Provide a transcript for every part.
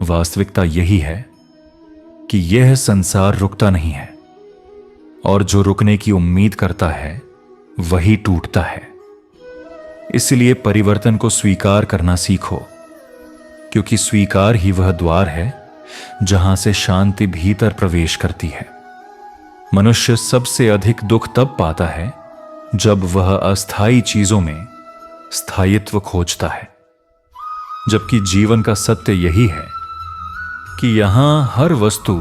वास्तविकता यही है कि यह संसार रुकता नहीं है और जो रुकने की उम्मीद करता है वही टूटता है। इसलिए परिवर्तन को स्वीकार करना सीखो, क्योंकि स्वीकार ही वह द्वार है जहां से शांति भीतर प्रवेश करती है। मनुष्य सबसे अधिक दुख तब पाता है जब वह अस्थायी चीजों में स्थायित्व खोजता है, जबकि जीवन का सत्य यही है कि यहां हर वस्तु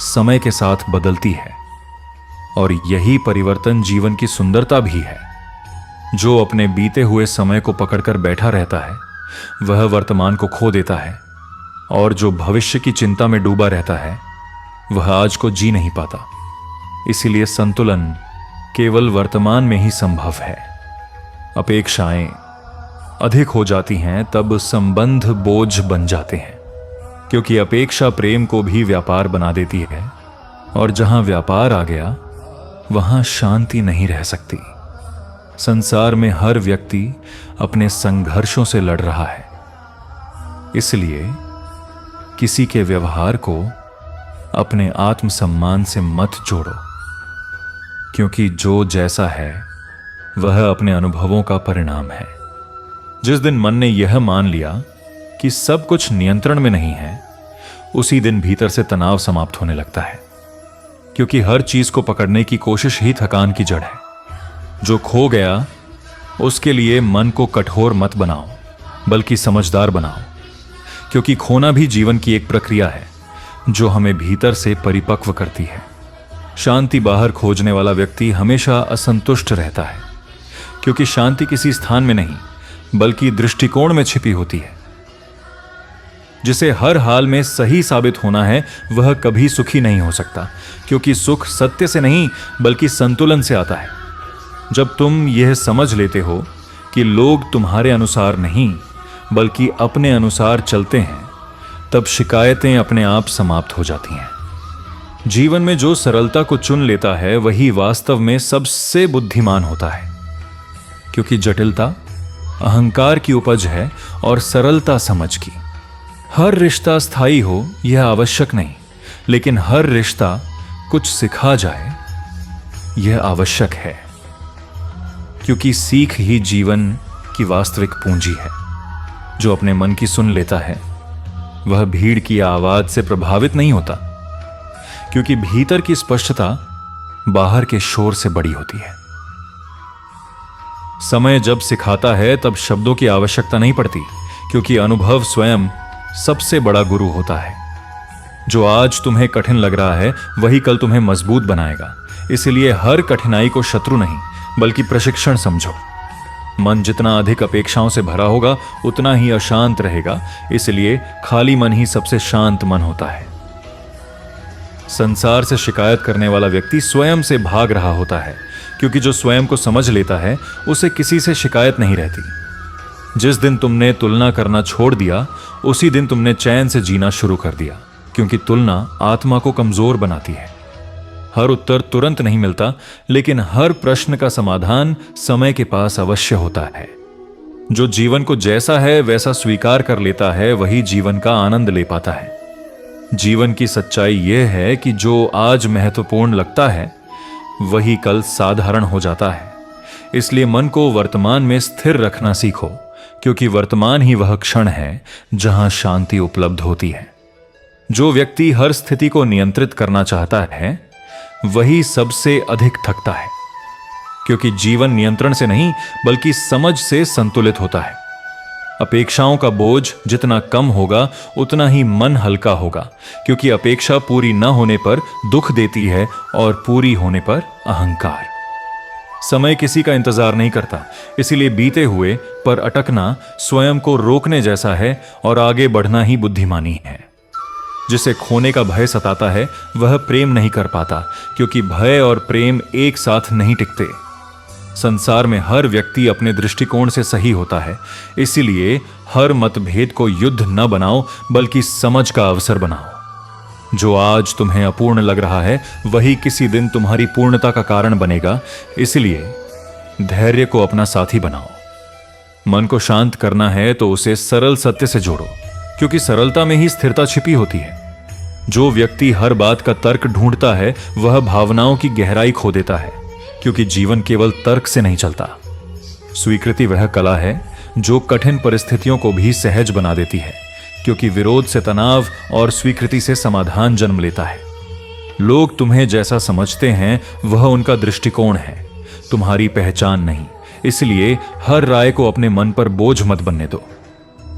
समय के साथ बदलती है और यही परिवर्तन जीवन की सुंदरता भी है। जो अपने बीते हुए समय को पकड़कर बैठा रहता है वह वर्तमान को खो देता है, और जो भविष्य की चिंता में डूबा रहता है वह आज को जी नहीं पाता। इसीलिए संतुलन केवल वर्तमान में ही संभव है। अपेक्षाएं अधिक हो जाती हैं तब संबंध बोझ बन जाते हैं, क्योंकि अपेक्षा प्रेम को भी व्यापार बना देती है, और जहां व्यापार आ गया वहां शांति नहीं रह सकती। संसार में हर व्यक्ति अपने संघर्षों से लड़ रहा है, इसलिए किसी के व्यवहार को अपने आत्मसम्मान से मत जोड़ो, क्योंकि जो जैसा है वह अपने अनुभवों का परिणाम है। जिस दिन मन ने यह मान लिया कि सब कुछ नियंत्रण में नहीं है, उसी दिन भीतर से तनाव समाप्त होने लगता है, क्योंकि हर चीज को पकड़ने की कोशिश ही थकान की जड़ है। जो खो गया उसके लिए मन को कठोर मत बनाओ, बल्कि समझदार बनाओ, क्योंकि खोना भी जीवन की एक प्रक्रिया है जो हमें भीतर से परिपक्व करती है। शांति बाहर खोजने वाला व्यक्ति हमेशा असंतुष्ट रहता है, क्योंकि शांति किसी स्थान में नहीं बल्कि दृष्टिकोण में छिपी होती है। जिसे हर हाल में सही साबित होना है वह कभी सुखी नहीं हो सकता, क्योंकि सुख सत्य से नहीं बल्कि संतुलन से आता है। जब तुम यह समझ लेते हो कि लोग तुम्हारे अनुसार नहीं बल्कि अपने अनुसार चलते हैं, तब शिकायतें अपने आप समाप्त हो जाती हैं। जीवन में जो सरलता को चुन लेता है वही वास्तव में सबसे बुद्धिमान होता है, क्योंकि जटिलता अहंकार की उपज है और सरलता समझ की। हर रिश्ता स्थायी हो यह आवश्यक नहीं, लेकिन हर रिश्ता कुछ सिखा जाए यह आवश्यक है, क्योंकि सीख ही जीवन की वास्तविक पूंजी है। जो अपने मन की सुन लेता है वह भीड़ की आवाज से प्रभावित नहीं होता, क्योंकि भीतर की स्पष्टता बाहर के शोर से बड़ी होती है। समय जब सिखाता है तब शब्दों की आवश्यकता नहीं पड़ती, क्योंकि अनुभव स्वयं सबसे बड़ा गुरु होता है। जो आज तुम्हें कठिन लग रहा है वही कल तुम्हें मजबूत बनाएगा। इसलिए हर कठिनाई को शत्रु नहीं बल्कि प्रशिक्षण समझो। मन जितना अधिक अपेक्षाओं से भरा होगा उतना ही अशांत रहेगा, इसलिए खाली मन ही सबसे शांत मन होता है। संसार से शिकायत करने वाला व्यक्ति स्वयं से भाग रहा होता है, क्योंकि जो स्वयं को समझ लेता है उसे किसी से शिकायत नहीं रहती। जिस दिन तुमने तुलना करना छोड़ दिया उसी दिन तुमने चैन से जीना शुरू कर दिया, क्योंकि तुलना आत्मा को कमजोर बनाती है। हर उत्तर तुरंत नहीं मिलता, लेकिन हर प्रश्न का समाधान समय के पास अवश्य होता है। जो जीवन को जैसा है वैसा स्वीकार कर लेता है वही जीवन का आनंद ले पाता है। जीवन की सच्चाई यह है कि जो आज महत्वपूर्ण लगता है वही कल साधारण हो जाता है। इसलिए मन को वर्तमान में स्थिर रखना सीखो, क्योंकि वर्तमान ही वह क्षण है जहां शांति उपलब्ध होती है। जो व्यक्ति हर स्थिति को नियंत्रित करना चाहता है वही सबसे अधिक थकता है, क्योंकि जीवन नियंत्रण से नहीं बल्कि समझ से संतुलित होता है। अपेक्षाओं का बोझ जितना कम होगा उतना ही मन हल्का होगा, क्योंकि अपेक्षा पूरी न होने पर दुख देती है और पूरी होने पर अहंकार। समय किसी का इंतजार नहीं करता, इसीलिए बीते हुए पर अटकना स्वयं को रोकने जैसा है और आगे बढ़ना ही बुद्धिमानी है। जिसे खोने का भय सताता है वह प्रेम नहीं कर पाता, क्योंकि भय और प्रेम एक साथ नहीं टिकते। संसार में हर व्यक्ति अपने दृष्टिकोण से सही होता है, इसीलिए हर मतभेद को युद्ध न बनाओ बल्कि समझ का अवसर बनाओ। जो आज तुम्हें अपूर्ण लग रहा है वही किसी दिन तुम्हारी पूर्णता का कारण बनेगा, इसलिए धैर्य को अपना साथी बनाओ। मन को शांत करना है तो उसे सरल सत्य से जोड़ो, क्योंकि सरलता में ही स्थिरता छिपी होती है। जो व्यक्ति हर बात का तर्क ढूंढता है वह भावनाओं की गहराई खो देता है, क्योंकि जीवन केवल तर्क से नहीं चलता। स्वीकृति वह कला है जो कठिन परिस्थितियों को भी सहज बना देती है, क्योंकि विरोध से तनाव और स्वीकृति से समाधान जन्म लेता है। लोग तुम्हें जैसा समझते हैं वह उनका दृष्टिकोण है, तुम्हारी पहचान नहीं। इसलिए हर राय को अपने मन पर बोझ मत बनने दो।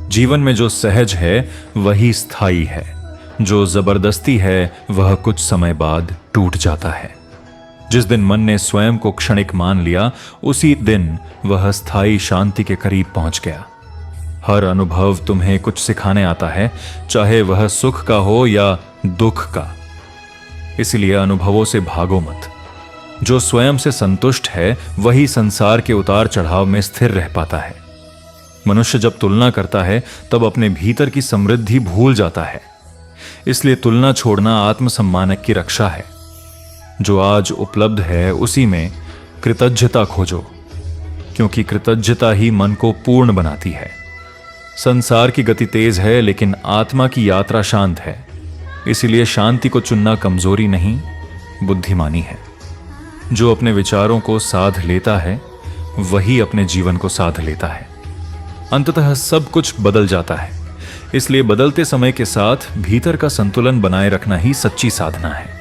जीवन में जो सहज है वही स्थायी है, जो जबरदस्ती है वह कुछ समय बाद टूट जाता है। जिस दिन मन ने स्वयं को क्षणिक मान लिया, उसी दिन वह स्थायी शांति के करीब पहुंच गया। हर अनुभव तुम्हें कुछ सिखाने आता है, चाहे वह सुख का हो या दुख का। इसलिए अनुभवों से भागो मत। जो स्वयं से संतुष्ट है वही संसार के उतार चढ़ाव में स्थिर रह पाता है। मनुष्य जब तुलना करता है तब अपने भीतर की समृद्धि भूल जाता है। इसलिए तुलना छोड़ना आत्मसम्मान की रक्षा है। जो आज उपलब्ध है उसी में कृतज्ञता खोजो, क्योंकि कृतज्ञता ही मन को पूर्ण बनाती है। संसार की गति तेज है, लेकिन आत्मा की यात्रा शांत है। इसीलिए शांति को चुनना कमजोरी नहीं, बुद्धिमानी है। जो अपने विचारों को साध लेता है वही अपने जीवन को साध लेता है। अंततः सब कुछ बदल जाता है। इसलिए बदलते समय के साथ भीतर का संतुलन बनाए रखना ही सच्ची साधना है।